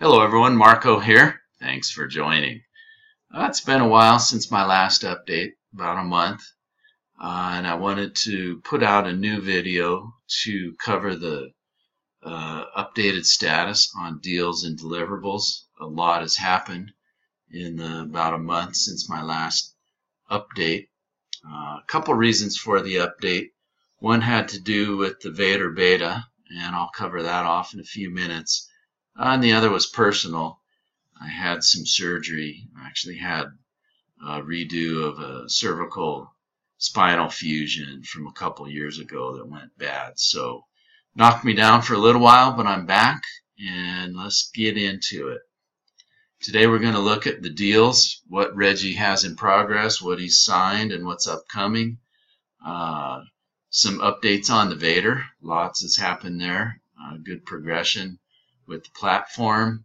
Hello everyone, Marco here. Thanks for joining. It's been a while since my last update, about a month, and I wanted to put out a new video to cover the updated status on deals and deliverables. A lot has happened in about a month since my last update. A couple reasons for the update. One had to do with the VeADIR beta, and I'll cover that off in a few minutes. And the other was personal. I had some surgery. I actually had a redo of a cervical spinal fusion from a couple years ago that went bad. So knocked me down for a little while, but I'm back and let's get into it. Today we're going to look at the deals, what Reggie has in progress, what he's signed, and what's upcoming. Some updates on the VeADIR. Lots has happened there. Good progression with the platform.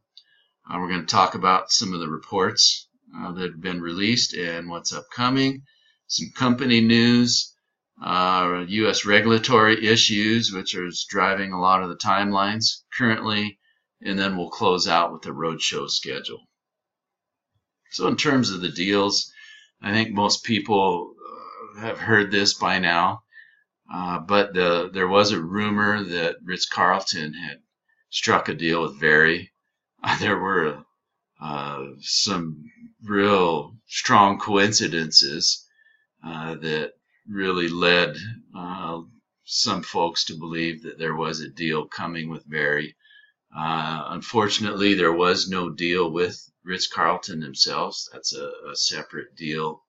We're going to talk about some of the reports that have been released and what's upcoming. Some company news, U.S. regulatory issues, which are driving a lot of the timelines currently, and then we'll close out with the roadshow schedule. So in terms of the deals, I think most people have heard this by now, but there was a rumor that Ritz-Carlton had struck a deal with VeADIR. There were some real strong coincidences that really led some folks to believe that there was a deal coming with VeADIR. Unfortunately, there was no deal with Ritz-Carlton themselves. That's a separate deal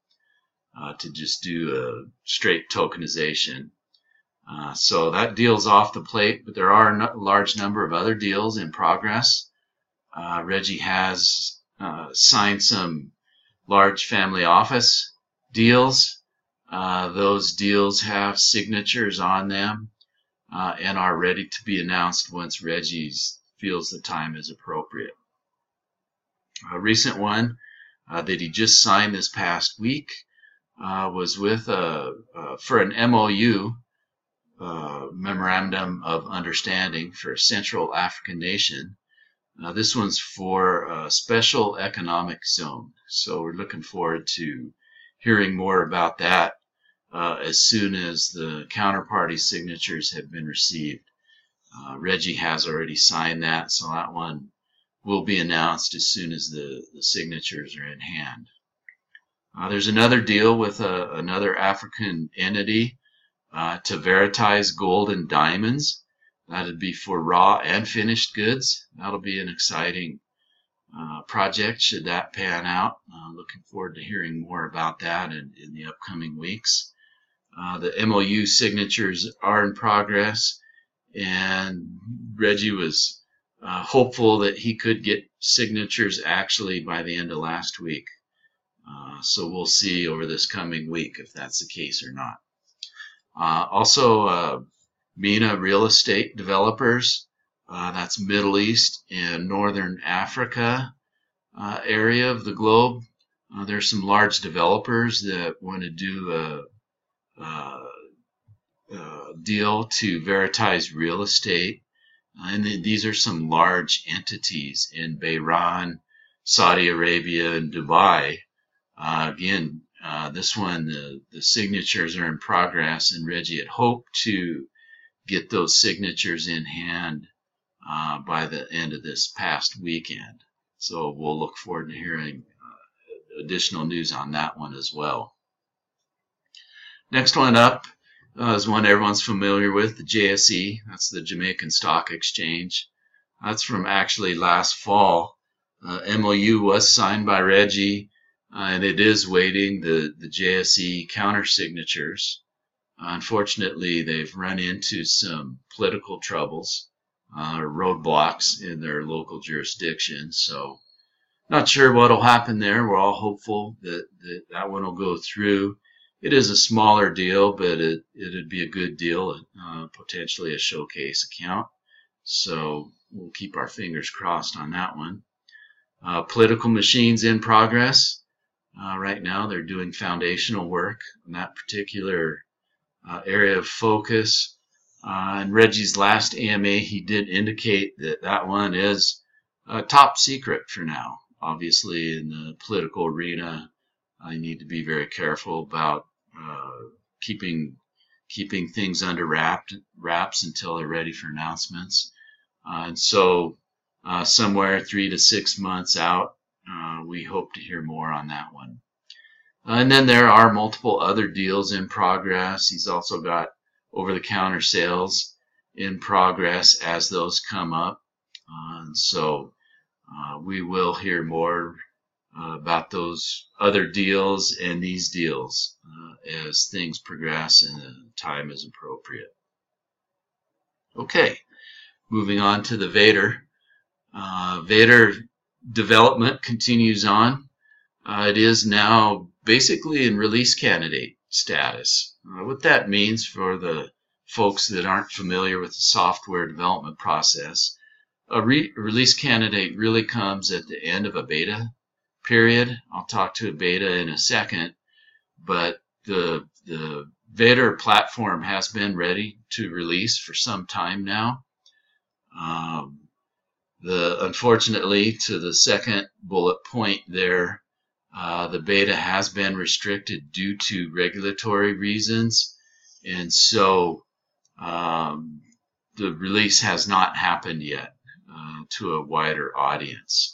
to just do a straight tokenization. So that deal's off the plate, but there are a large number of other deals in progress. Reggie has signed some large family office deals. Those deals have signatures on them and are ready to be announced once Reggie feels the time is appropriate. A recent one that he just signed this past week was with for an MOU, Memorandum of Understanding for a Central African nation. This one's for a special economic zone. So we're looking forward to hearing more about that as soon as the counterparty signatures have been received. Reggie has already signed that, so that one will be announced as soon as the signatures are in hand. There's another deal with another African entity to veritize gold and diamonds. That'd be for raw and finished goods. That'll be an exciting project should that pan out. Looking forward to hearing more about that in the upcoming weeks. The MOU signatures are in progress, and Reggie was hopeful that he could get signatures actually by the end of last week. So we'll see over this coming week if that's the case or not. Also, MENA real estate developers, that's Middle East and Northern Africa area of the globe. There's some large developers that want to do a deal to veritize real estate. And these are some large entities in Bahrain, Saudi Arabia, and Dubai. Again, this one, the signatures are in progress, and Reggie had hoped to get those signatures in hand by the end of this past weekend. So we'll look forward to hearing additional news on that one as well. Next one up is one everyone's familiar with, the JSE. That's the Jamaican Stock Exchange. That's from actually last fall. MOU was signed by Reggie, and it is waiting the JSE counter signatures. Unfortunately, they've run into some political troubles, roadblocks in their local jurisdiction. So not sure what will happen there. We're all hopeful that that one will go through. It is a smaller deal, but it'd be a good deal, potentially a showcase account. So we'll keep our fingers crossed on that one. Political machines in progress. Right now they're doing foundational work on that particular area of focus. In Reggie's last AMA, he did indicate that that one is top secret for now. Obviously, in the political arena, I need to be very careful about keeping things under wraps until they're ready for announcements. And so somewhere 3 to 6 months out, we hope to hear more on that one. And then there are multiple other deals in progress. He's also got over-the-counter sales in progress as those come up. And so we will hear more about those other deals and these deals as things progress and the time is appropriate. Okay, moving on to the VeADIR. VeADIR development continues on. It is now basically in release candidate status. What that means for the folks that aren't familiar with the software development process, a release candidate really comes at the end of a beta period. I'll talk to a beta in a second, but the VeADIR platform has been ready to release for some time now. Unfortunately, to the second bullet point there, the beta has been restricted due to regulatory reasons, and so the release has not happened yet to a wider audience.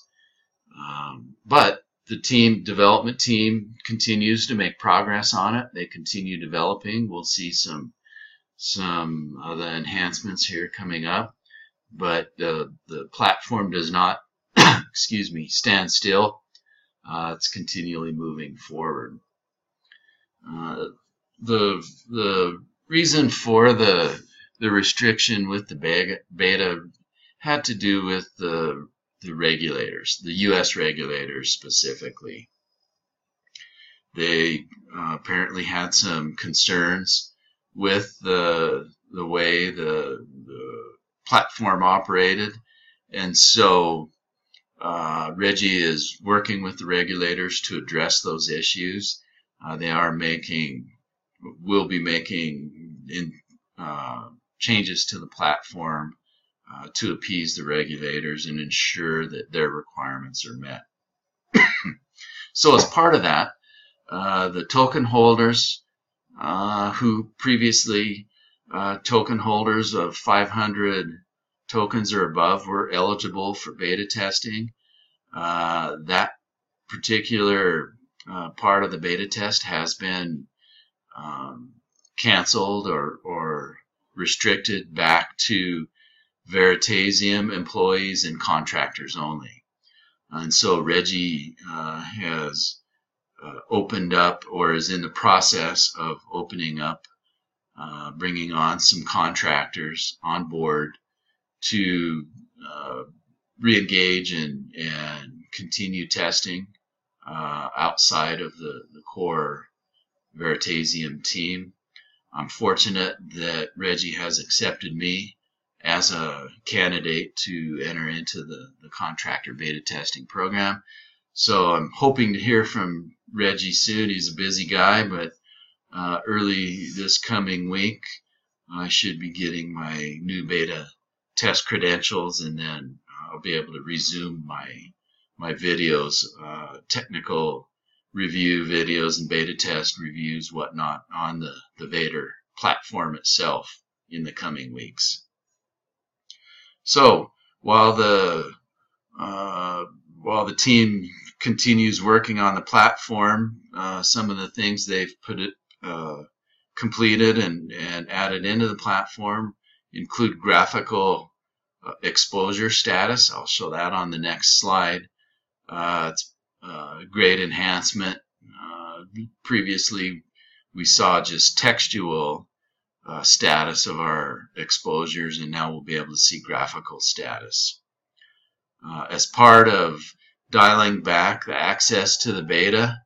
But the development team continues to make progress on it. They continue developing. We'll see some of the enhancements here coming up, but the platform does not excuse me, stand still. It's continually moving forward. The reason for the restriction with the beta had to do with the regulators, the U.S. regulators specifically. They apparently had some concerns with the way the platform operated, and so Reggie is working with the regulators to address those issues. They will be making changes to the platform to appease the regulators and ensure that their requirements are met. So as part of that, the token holders who previously token holders of 500 tokens or above were eligible for beta testing. That particular part of the beta test has been canceled or restricted back to Veritaseum employees and contractors only. And so Reggie has opened up, or is in the process of opening up, bringing on some contractors on board to re-engage and continue testing outside of the core Veritaseum team. I'm fortunate that Reggie has accepted me as a candidate to enter into the contractor beta testing program. So I'm hoping to hear from Reggie soon. He's a busy guy, but early this coming week, I should be getting my new beta test credentials, and then I'll be able to resume my videos, technical review videos and beta test reviews, whatnot, on the VeADIR platform itself in the coming weeks. So while the team continues working on the platform, some of the things they've completed and added into the platform include graphical exposure status. I'll show that on the next slide. It's a great enhancement. Previously, we saw just textual status of our exposures, and now we'll be able to see graphical status. As part of dialing back the access to the beta,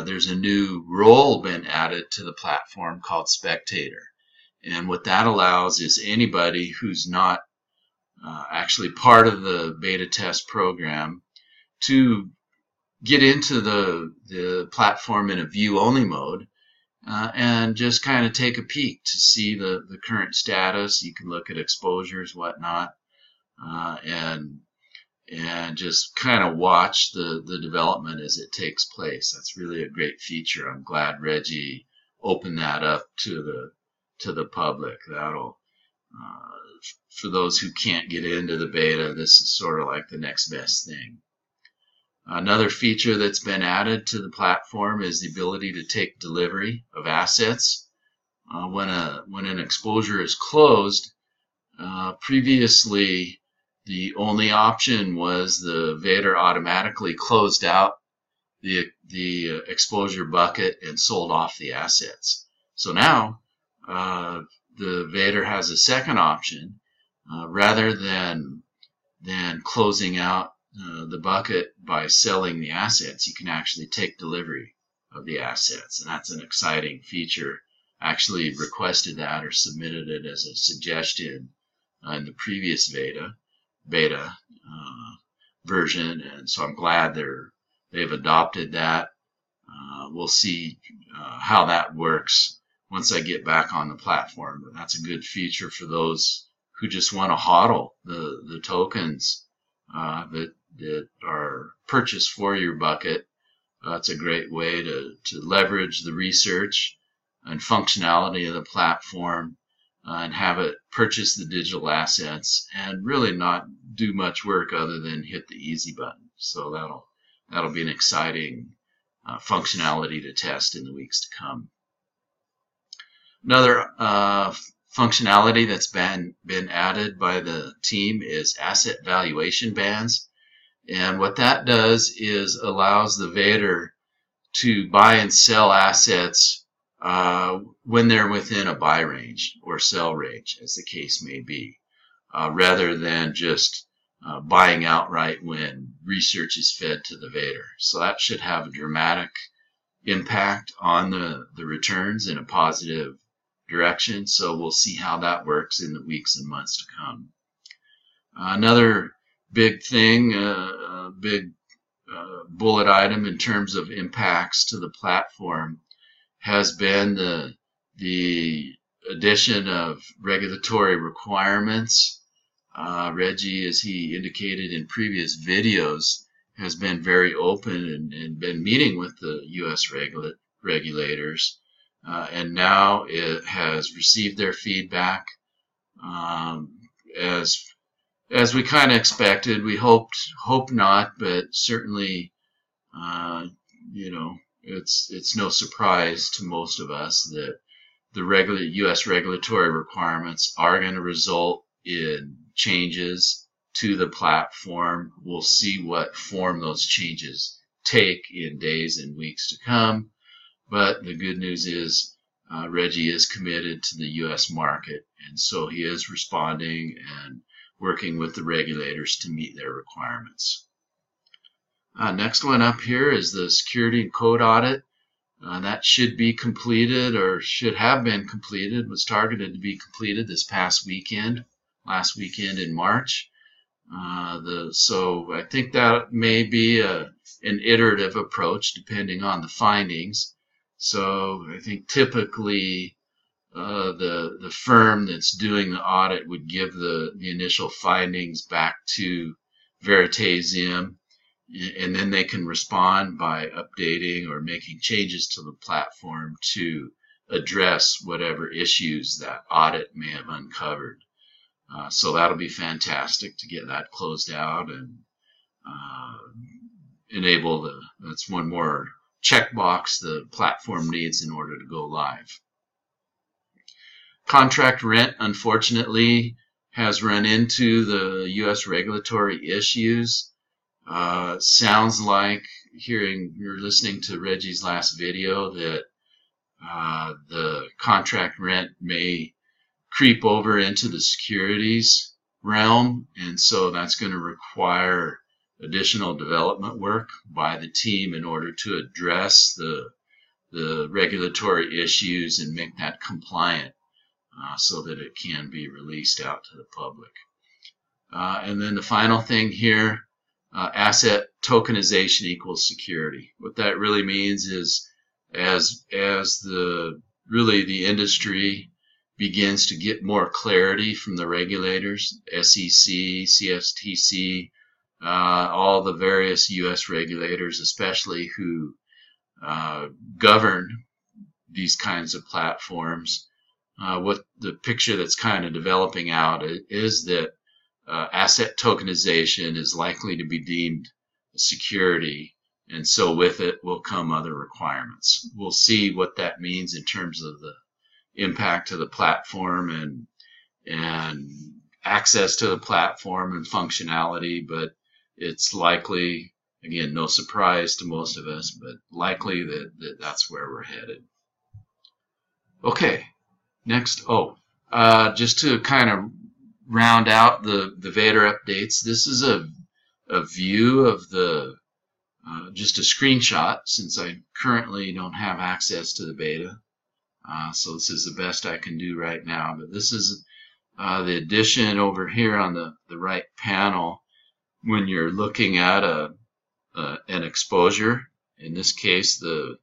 there's a new role been added to the platform called Spectator. And what that allows is anybody who's not actually part of the beta test program to get into the platform in a view-only mode and just kind of take a peek to see the current status. You can look at exposures, whatnot, and and just kind of watch the development as it takes place. That's really a great feature. I'm glad Reggie opened that up to the public. That'll for those who can't get into the beta, this is sort of like the next best thing. Another feature that's been added to the platform is the ability to take delivery of assets. When an exposure is closed, previously the only option was the VeADIR automatically closed out the exposure bucket and sold off the assets. So now the VeADIR has a second option. Rather than closing out the bucket by selling the assets, you can actually take delivery of the assets, and that's an exciting feature. I actually requested that or submitted it as a suggestion in the previous beta version, and so I'm glad they've adopted that. We'll see how that works once I get back on the platform, but that's a good feature for those who just want to hodl the tokens that are purchased for your bucket. It's a great way to leverage the research and functionality of the platform and have it purchase the digital assets and really not do much work other than hit the easy button. So that'll be an exciting functionality to test in the weeks to come. Another functionality that's been added by the team is asset valuation bands. And what that does is allows the VeADIR to buy and sell assets when they're within a buy range or sell range, as the case may be, rather than just buying outright when research is fed to the VeADIR. So that should have a dramatic impact on the returns in a positive direction. So we'll see how that works in the weeks and months to come. Another big thing, big bullet item in terms of impacts to the platform has been the addition of regulatory requirements. Reggie, as he indicated in previous videos, has been very open and been meeting with the U.S. regulators. And now it has received their feedback as we kind of expected. We hope not, but certainly, it's no surprise to most of us that the U.S. regulatory requirements are going to result in changes to the platform. We'll see what form those changes take in days and weeks to come. But the good news is Reggie is committed to the U.S. market, and so he is responding and working with the regulators to meet their requirements. Next one up here is the security and code audit. That should be completed, or should have been completed, was targeted to be completed this past weekend, last weekend in March. So I think that may be an iterative approach depending on the findings. So I think typically the firm that's doing the audit would give the initial findings back to Veritaseum, and then they can respond by updating or making changes to the platform to address whatever issues that audit may have uncovered. So that'll be fantastic to get that closed out and enable that's one more checkbox the platform needs in order to go live. Contract rent, unfortunately, has run into the U.S. regulatory issues. Sounds like you're listening to Reggie's last video that the contract rent may creep over into the securities realm, and so that's going to require additional development work by the team in order to address the regulatory issues and make that compliant so that it can be released out to the public. And then the final thing here, asset tokenization equals security. What that really means is as the industry begins to get more clarity from the regulators, SEC, CFTC, all the various U.S. regulators, especially who govern these kinds of platforms. What the picture that's kind of developing out is that asset tokenization is likely to be deemed a security, and so with it will come other requirements. We'll see what that means in terms of the impact to the platform and access to the platform and functionality, but it's likely, again, no surprise to most of us, but likely that that's where we're headed. Okay, next, just to kind of round out the VeADIR updates, this is a view of the, just a screenshot, since I currently don't have access to the beta. So this is the best I can do right now, but this is the addition over here on the right panel when you're looking at an exposure. In this case, the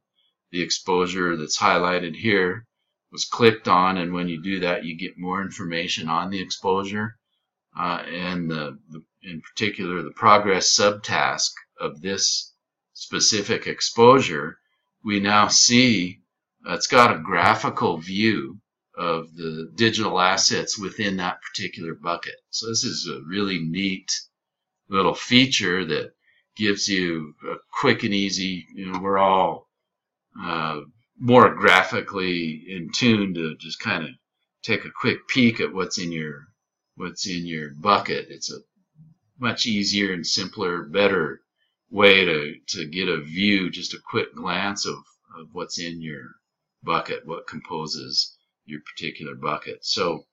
exposure that's highlighted here was clicked on, and when you do that, you get more information on the exposure, and in particular the progress subtask of this specific exposure. We now see it's got a graphical view of the digital assets within that particular bucket. So this is a really neat little feature that gives you a quick and easy, we're all more graphically in tune to just kind of take a quick peek at what's in your bucket. It's a much easier and simpler, better way to get a view, just a quick glance of what's in your bucket, what composes your particular bucket. So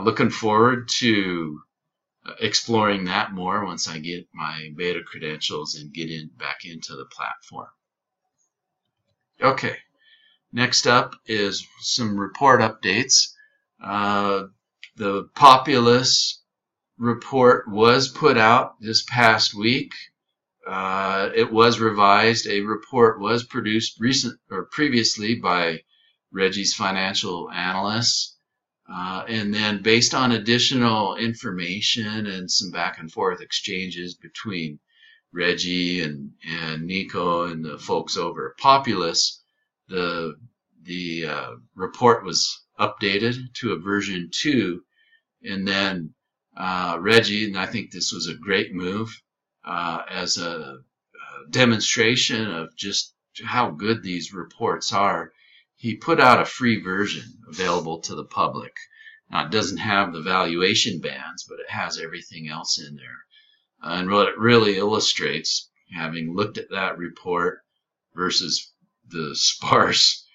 looking forward to exploring that more once I get my beta credentials and get back into the platform. Okay, next up is some report updates. The Populous report was put out this past week. It was revised. A report was produced previously by Reggie's financial analysts, and then based on additional information and some back and forth exchanges between Reggie and Nico and the folks over at Populous, the report was updated to a version 2, and then Reggie, and I think this was a great move, as a demonstration of just how good these reports are, he put out a free version available to the public. Now, it doesn't have the valuation bands, but it has everything else in there. And what it really illustrates, having looked at that report versus the sparse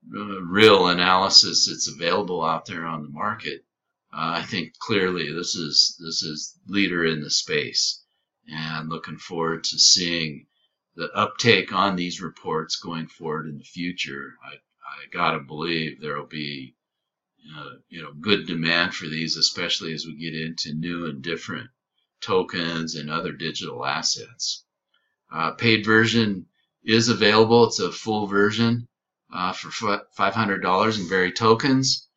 real analysis that's available out there on the market, I think clearly this is leader in the space, and looking forward to seeing the uptake on these reports going forward in the future. I gotta believe there will be good demand for these, especially as we get into new and different tokens and other digital assets. Paid version is available. It's a full version for $500 in VeADIR tokens.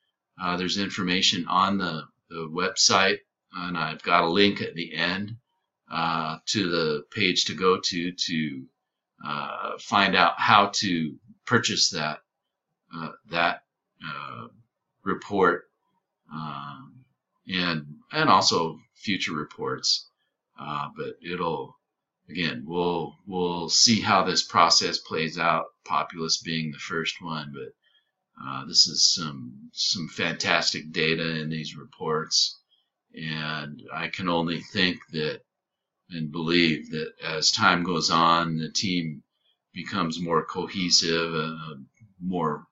There's information on the website, and I've got a link at the end to the page to go to find out how to purchase that report, and also future reports. But we'll see how this process plays out, Populous being the first one, but this is some fantastic data in these reports, and I can only think that and believe that as time goes on, the team becomes more cohesive, a more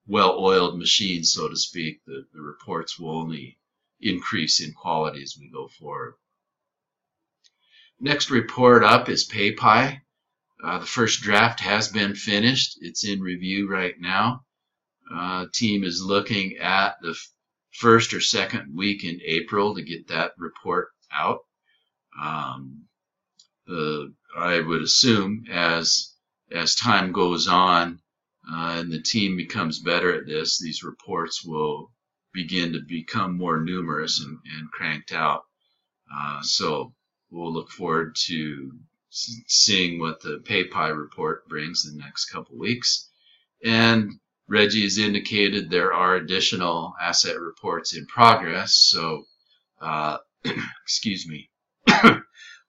well-oiled machine, so to speak. The reports will only increase in quality as we go forward. Next report up is PayPy. The first draft has been finished. It's in review right now. Team is looking at the first or second week in April to get that report out. I would assume as time goes on and the team becomes better at this, these reports will begin to become more numerous and cranked out. So we'll look forward to seeing what the PayPy report brings in the next couple weeks. And Reggie has indicated there are additional asset reports in progress. So, excuse me,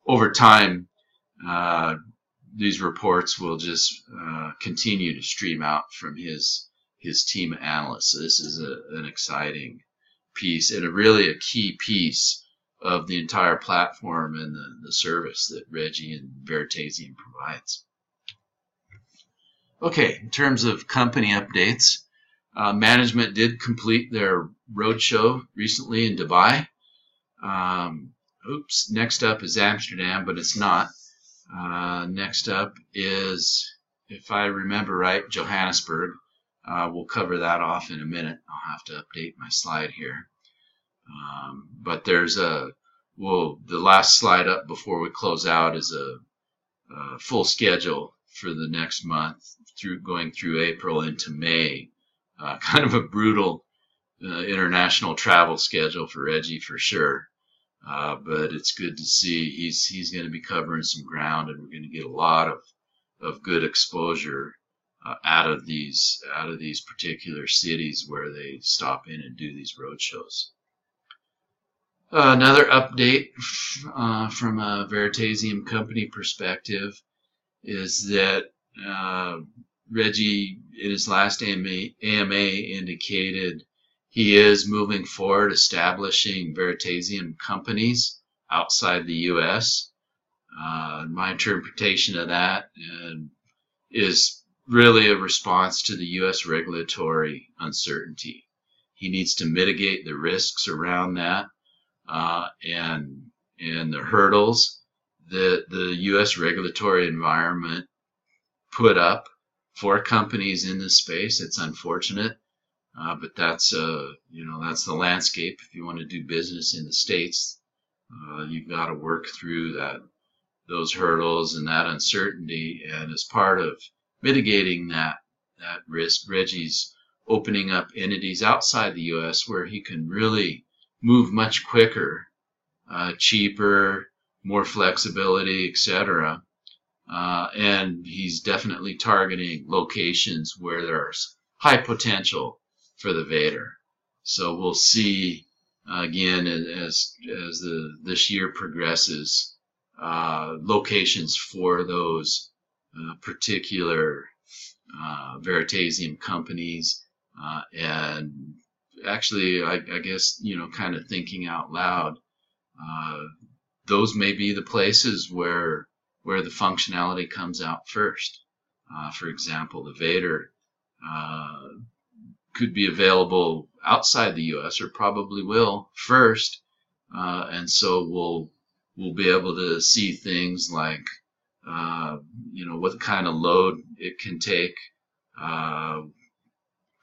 over time, these reports will just continue to stream out from his team of analysts. So this is an exciting piece and really a key piece of the entire platform and the service that Reggie and Veritaseum provides. Okay, in terms of company updates, management did complete their roadshow recently in Dubai. Next up is Amsterdam, but it's not. Next up is, if I remember right, Johannesburg. We'll cover that off in a minute. I'll have to update my slide here. But there's the last slide up before we close out is a full schedule for the next month, going through April into May. Kind of a brutal international travel schedule for Reggie for sure. But it's good to see he's going to be covering some ground, and we're going to get a lot of good exposure out of these particular cities where they stop in and do these roadshows. Another update from a Veritaseum company perspective is that Reggie, in his last AMA, indicated he is moving forward establishing Veritaseum companies outside the U.S. My interpretation of that is really a response to the U.S. regulatory uncertainty. He needs to mitigate the risks around that and the hurdles that the U.S. regulatory environment put up for companies in this space. It's unfortunate, but that's that's the landscape. If you want to do business in the States, you've got to work through those hurdles and that uncertainty. And as part of mitigating that risk, Reggie's opening up entities outside the U.S. where he can really move much quicker, cheaper, more flexibility, etc. And he's definitely targeting locations where there's high potential for the VeADIR. So we'll see again as this year progresses, locations for those particular Veritaseum companies, and actually, I guess, kind of thinking out loud, those may be the places where the functionality comes out first. For example, the VeADIR could be available outside the U.S. or probably will first, and so we'll be able to see things like what kind of load it can take,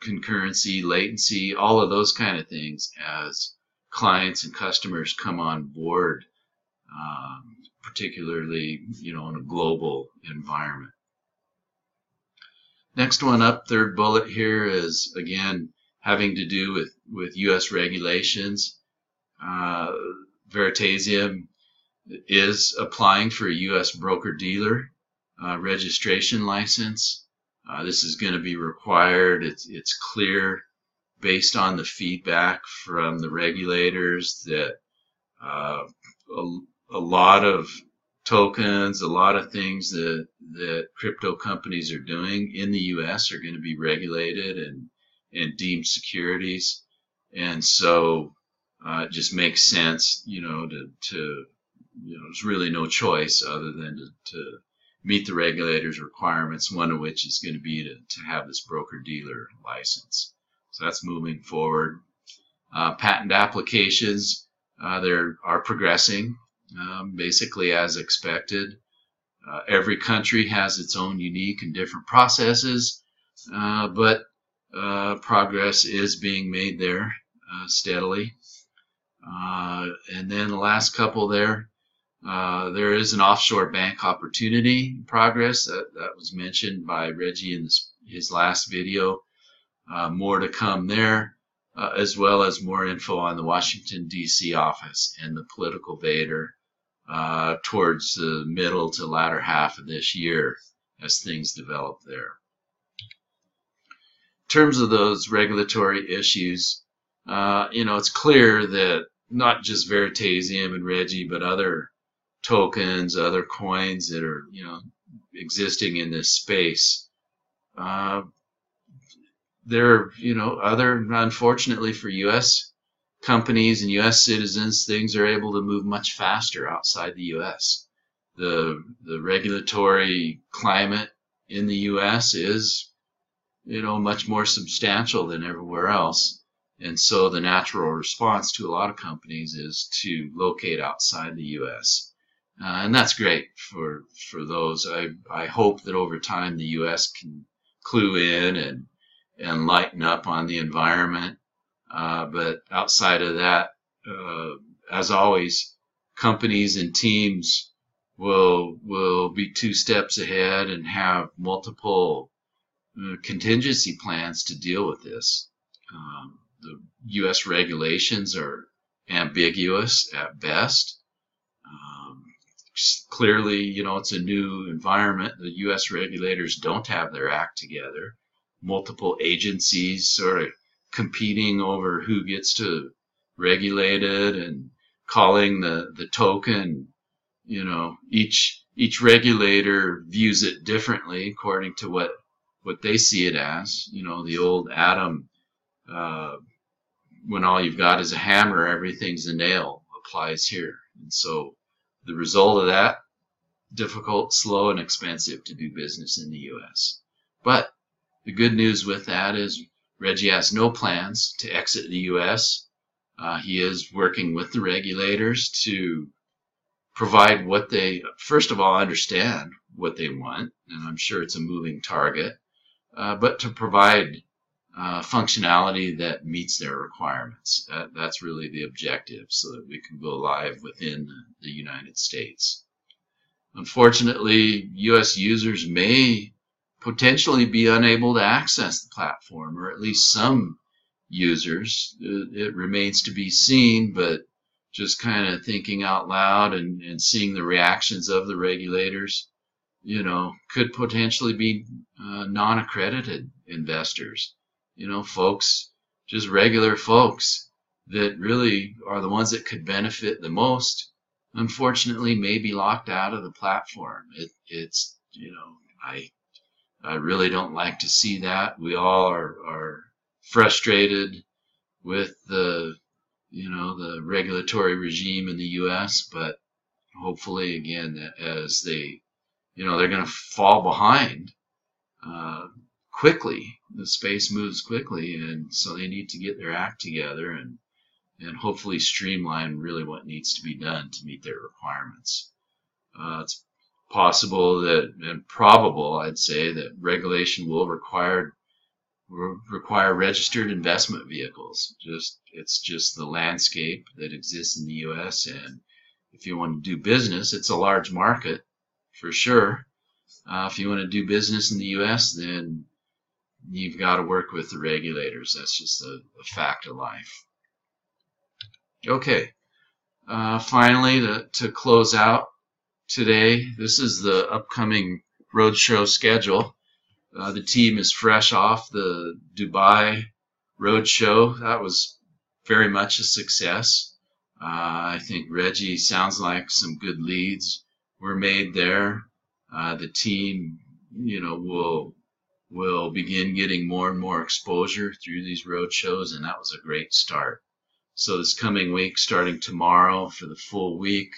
concurrency, latency, all of those kind of things as clients and customers come on board, particularly in a global environment. Next one up, third bullet here, is again having to do with U.S. regulations. Veritaseum is applying for a U.S. broker-dealer registration license. This is going to be required. It's clear based on the feedback from the regulators that a lot of tokens, a lot of things that crypto companies are doing in the U.S. are going to be regulated and deemed securities, and so it just makes sense, there's really no choice other than to meet the regulators' requirements, one of which is going to be to have this broker-dealer license. So that's moving forward. Patent applications, they are progressing basically as expected. Every country has its own unique and different processes, but progress is being made there steadily. And then the last couple there is an offshore bank opportunity in progress that was mentioned by Reggie in his last video. More to come there, as well as more info on the Washington, D.C. office and the political VeADIR towards the middle to latter half of this year as things develop there. In terms of those regulatory issues, it's clear that not just Veritaseum and Regi, but other tokens, other coins that are, existing in this space, there are, unfortunately for U.S. companies and U.S. citizens, things are able to move much faster outside the U.S. The regulatory climate in the U.S. is, much more substantial than everywhere else. And so the natural response to a lot of companies is to locate outside the U.S. And that's great for those. I hope that over time the U.S. can clue in and lighten up on the environment. But outside of that, as always, companies and teams will be 2 steps ahead and have multiple contingency plans to deal with this. The U.S. regulations are ambiguous at best. Clearly, it's a new environment. The U.S. regulators don't have their act together. Multiple agencies sort of competing over who gets to regulate it and calling the token. Each regulator views it differently according to what they see it as. The old Adam, when all you've got is a hammer, everything's a nail, applies here. And so the result of that, difficult, slow, and expensive to do business in the U.S. But the good news with that is Regi has no plans to exit the U.S. He is working with the regulators to provide what they, first of all, understand what they want, and I'm sure it's a moving target, but to provide functionality that meets their requirements. That's really the objective, so that we can go live within the United States. Unfortunately, U.S. users may potentially be unable to access the platform, or at least some users. It remains to be seen, but just kind of thinking out loud and seeing the reactions of the regulators, could potentially be non-accredited investors. Folks, just regular folks that really are the ones that could benefit the most, unfortunately may be locked out of the platform. It's I really don't like to see that. We all are frustrated with the regulatory regime in the U.S., but hopefully, again, as they're going to fall behind quickly. The space moves quickly, and so they need to get their act together and hopefully streamline really what needs to be done to meet their requirements. It's possible that, and probable, I'd say, that regulation will require registered investment vehicles. It's just the landscape that exists in the U.S. And if you want to do business, it's a large market for sure. If you want to do business in the U.S., then you've got to work with the regulators. That's just a fact of life. Okay. Finally, to close out today, this is the upcoming roadshow schedule. The team is fresh off the Dubai roadshow. That was very much a success. I think Regi sounds like some good leads were made there. The team, will begin getting more and more exposure through these roadshows, and that was a great start. So this coming week, starting tomorrow for the full week,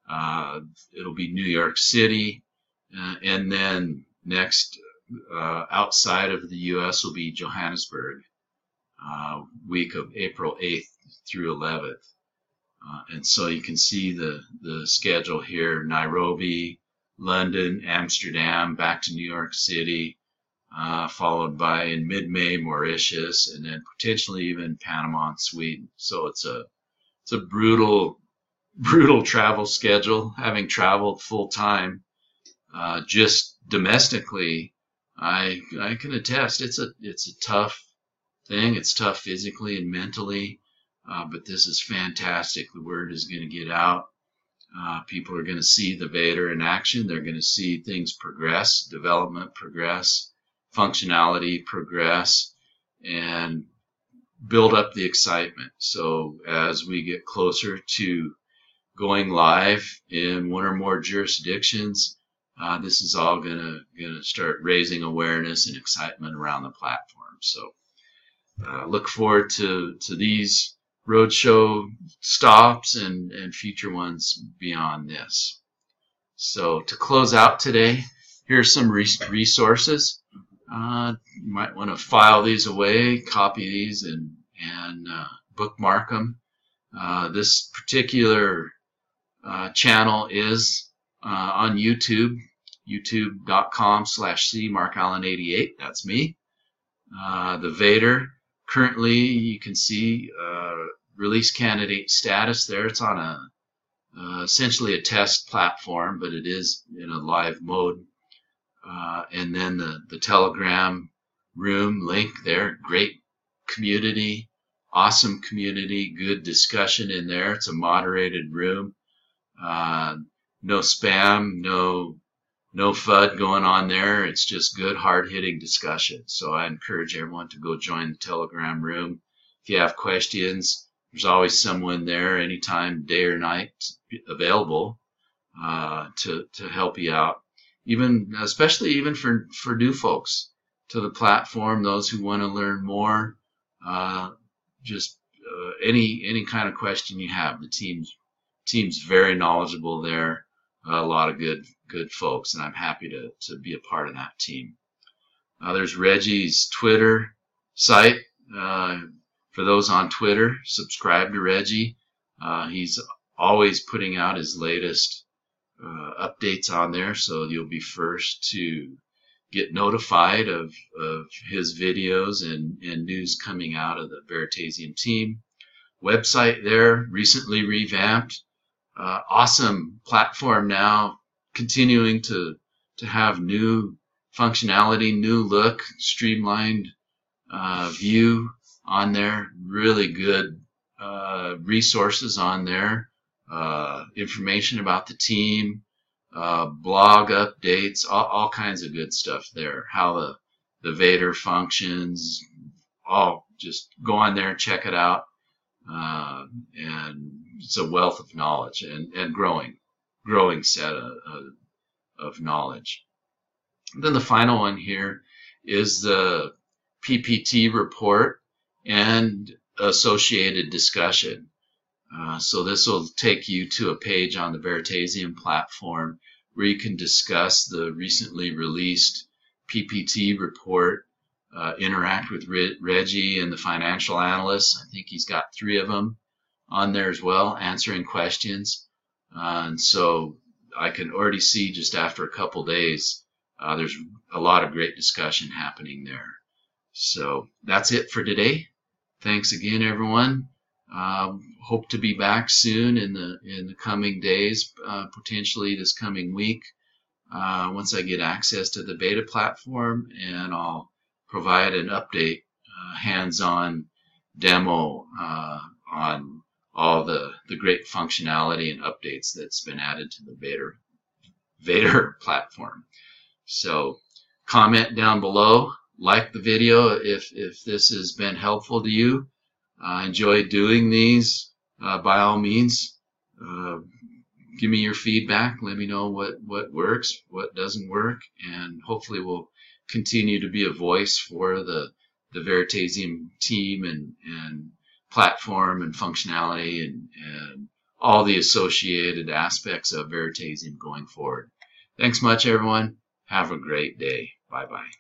it'll be New York City, and then next outside of the U.S. will be Johannesburg, week of April 8th through 11th. And so you can see the schedule here: Nairobi, London, Amsterdam, back to New York City, followed by in mid-May Mauritius, and then potentially even Panama and Sweden. So it's a brutal travel schedule. Having traveled full time just domestically, I can attest it's a tough thing. It's tough physically and mentally, but this is fantastic. The word is going to get out. People are going to see the VeADIR in action. They're going to see things progress, development progress, functionality progress, and build up the excitement. So as we get closer to going live in one or more jurisdictions, this is all going to start raising awareness and excitement around the platform. So look forward to these roadshow stops and future ones beyond this. So to close out today, here's some resources. You might want to file these away, copy these, and bookmark them. This particular channel is on YouTube, youtube.com/cmarkallen88. That's me. The VeADIR, currently you can see release candidate status there. It's on essentially a test platform, but it is in a live mode. And then the Telegram room link there, great community, awesome community, good discussion in there. It's a moderated room. No spam, no FUD going on there. It's just good, hard-hitting discussion. So I encourage everyone to go join the Telegram room. If you have questions, there's always someone there anytime, day or night, available to help you out. Especially even for new folks to the platform, those who want to learn more, any kind of question you have. The team's very knowledgeable there. A lot of good folks, and I'm happy to be a part of that team. There's Reggie's Twitter site. For those on Twitter, subscribe to Reggie. He's always putting out his latest updates on there, so you'll be first to get notified of his videos and news coming out of the Veritaseum team. Website there, recently revamped. Awesome platform now, continuing to have new functionality, new look, streamlined view on there. Really good resources on there. Information about the team, blog updates, all kinds of good stuff there. How the VeADIR functions, all just go on there and check it out. And it's a wealth of knowledge and growing set of knowledge. And then the final one here is the PPT report and associated discussion. So this will take you to a page on the Veritaseum platform where you can discuss the recently released PPT report, interact with Reggie and the financial analysts. I think he's got 3 of them on there as well, answering questions. And so I can already see just after a couple days, there's a lot of great discussion happening there. So that's it for today. Thanks again, everyone. Hope to be back soon in the coming days, potentially this coming week, once I get access to the beta platform, and I'll provide an update, hands-on demo on all the great functionality and updates that's been added to the VeADIR platform. So comment down below, like the video if this has been helpful to you. I enjoy doing these. By all means, give me your feedback. Let me know what works, what doesn't work, and hopefully we'll continue to be a voice for the Veritaseum team and platform and functionality and all the associated aspects of Veritaseum going forward. Thanks much, everyone. Have a great day. Bye-bye.